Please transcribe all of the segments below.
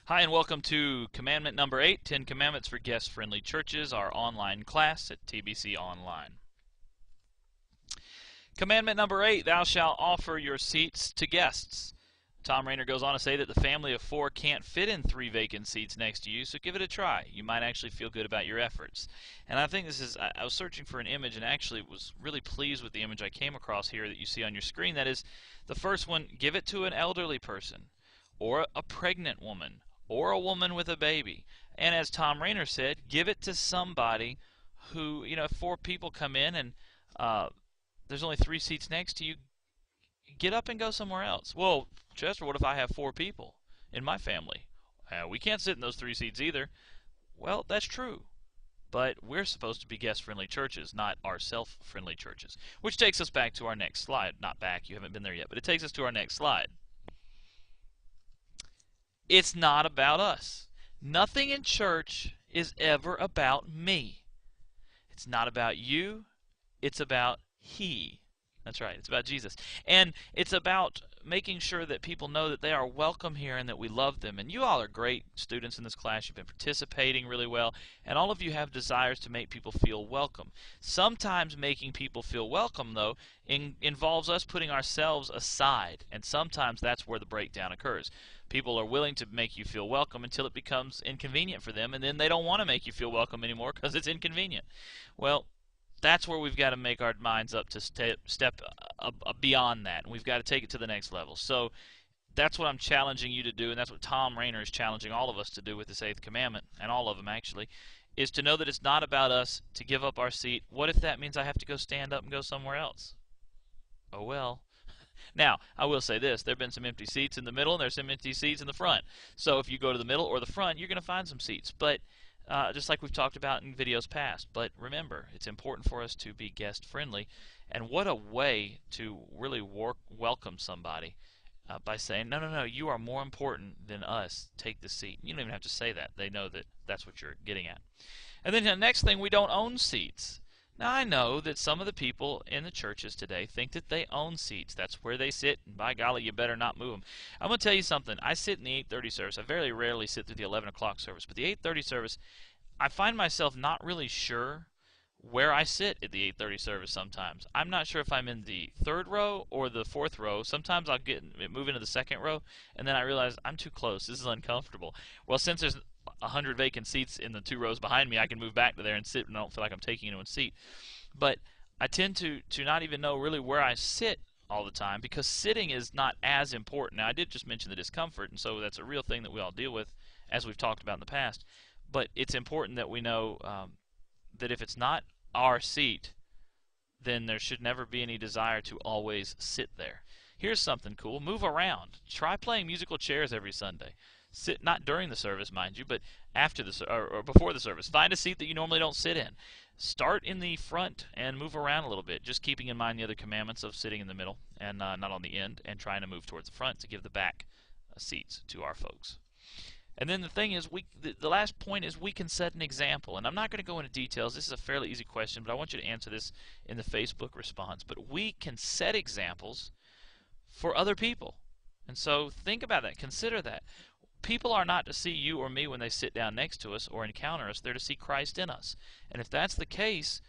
Hi, and welcome to Commandment number 8, 10 Commandments for Guest-Friendly Churches, our online class at TBC Online. Commandment number 8, thou shalt offer your seats to guests. Tom Rainer goes on to say that the family of 4 can't fit in 3 vacant seats next to you, so give it a try. You might actually feel good about your efforts. And I think I was searching for an image and actually was really pleased with the image I came across here that you see on your screen. That is, the first one, give it to an elderly person, or a pregnant woman, or a woman with a baby. And as Tom Rainer said, give it to somebody who, if 4 people come in and there's only 3 seats next to you, get up and go somewhere else. Well, Chester, what if I have 4 people in my family? We can't sit in those 3 seats either. Well, that's true. But we're supposed to be guest-friendly churches, not ourself-friendly churches. Which takes us back to our next slide. Not back, you haven't been there yet, but it takes us to our next slide. It's not about us. Nothing in church is ever about me. It's not about you. It's about He. That's right. It's about Jesus. And it's about making sure that people know that they are welcome here and that we love them. And you all are great students in this class. You've been participating really well. And all of you have desires to make people feel welcome. Sometimes making people feel welcome, though, involves us putting ourselves aside. And sometimes that's where the breakdown occurs. People are willing to make you feel welcome until it becomes inconvenient for them. And then they don't want to make you feel welcome anymore because it's inconvenient. Well, that's where we've got to make our minds up to step beyond that. And we've got to take it to the next level. So that's what I'm challenging you to do, and that's what Tom Rainer is challenging all of us to do with this 8th commandment, and all of them actually, is to know that it's not about us to give up our seat. What if that means I have to go stand up and go somewhere else? Oh well. Now, I will say this, there have been some empty seats in the middle, and there's some empty seats in the front. So if you go to the middle or the front, you're going to find some seats. But just like we've talked about in videos past. But remember, it's important for us to be guest-friendly. And what a way to really welcome somebody by saying, no, no, no, you are more important than us. Take the seat. You don't even have to say that. They know that that's what you're getting at. And then the next thing, we don't own seats. Now, I know that some of the people in the churches today think that they own seats. That's where they sit, and by golly, you better not move them. I'm going to tell you something. I sit in the 8:30 service. I very rarely sit through the 11 o'clock service. But the 8:30 service, I find myself not really sure where I sit at the 8:30 service sometimes. I'm not sure if I'm in the 3rd row or the 4th row. Sometimes I'll move into the 2nd row, and then I realize I'm too close. This is uncomfortable. Well, since there's 100 vacant seats in the 2 rows behind me, I can move back to there and sit, and I don't feel like I'm taking anyone's seat. But I tend to not even know really where I sit all the time, because sitting is not as important. Now, I did just mention the discomfort, and so that's a real thing that we all deal with, as we've talked about in the past. But it's important that we know that if it's not our seat, then there should never be any desire to always sit there. Here's something cool. Move around. Try playing musical chairs every Sunday. Sit, not during the service, mind you, but after the or before the service. Find a seat that you normally don't sit in. Start in the front and move around a little bit, just keeping in mind the other commandments of sitting in the middle and not on the end, and trying to move towards the front to give the back seats to our folks. And then the thing is, the last point is we can set an example. And I'm not going to go into details. This is a fairly easy question, but I want you to answer this in the Facebook response. But we can set examples for other people. And so think about that. Consider that. People are not to see you or me when they sit down next to us or encounter us. They're to see Christ in us. And if that's the case,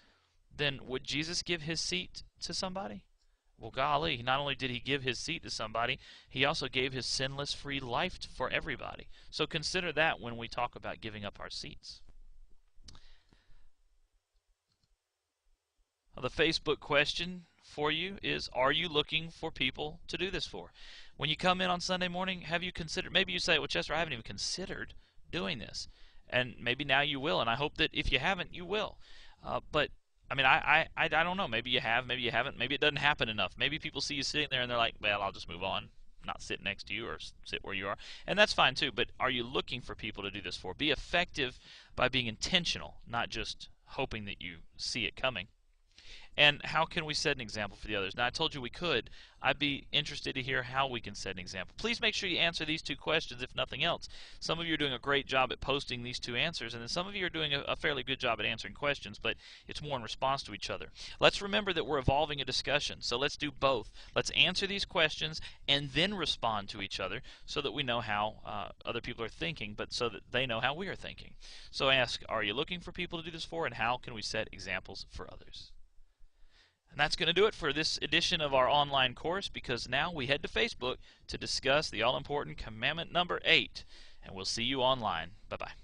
then would Jesus give his seat to somebody? Well, golly, not only did he give his seat to somebody, he also gave his sinless, free life for everybody. So consider that when we talk about giving up our seats. The Facebook question for you is, are you looking for people to do this for? When you come in on Sunday morning, have you considered, maybe you say, well, Chester, I haven't even considered doing this. And maybe now you will, and I hope that if you haven't, you will. But I mean, I don't know. Maybe you have, maybe you haven't. Maybe it doesn't happen enough. Maybe people see you sitting there and they're like, well, I'll just move on, not sit next to you or sit where you are. And that's fine too, but are you looking for people to do this for? Be effective by being intentional, not just hoping that you see it coming. And how can we set an example for the others? Now, I told you we could. I'd be interested to hear how we can set an example. Please make sure you answer these two questions, if nothing else. Some of you are doing a great job at posting these two answers, and then some of you are doing a fairly good job at answering questions, but it's more in response to each other. Let's remember that we're evolving a discussion, so let's do both. Let's answer these questions and then respond to each other so that we know how other people are thinking, but so that they know how we are thinking. So ask, are you looking for people to do this for, and how can we set examples for others? And that's going to do it for this edition of our online course, because now we head to Facebook to discuss the all-important commandment number 8. And we'll see you online. Bye-bye.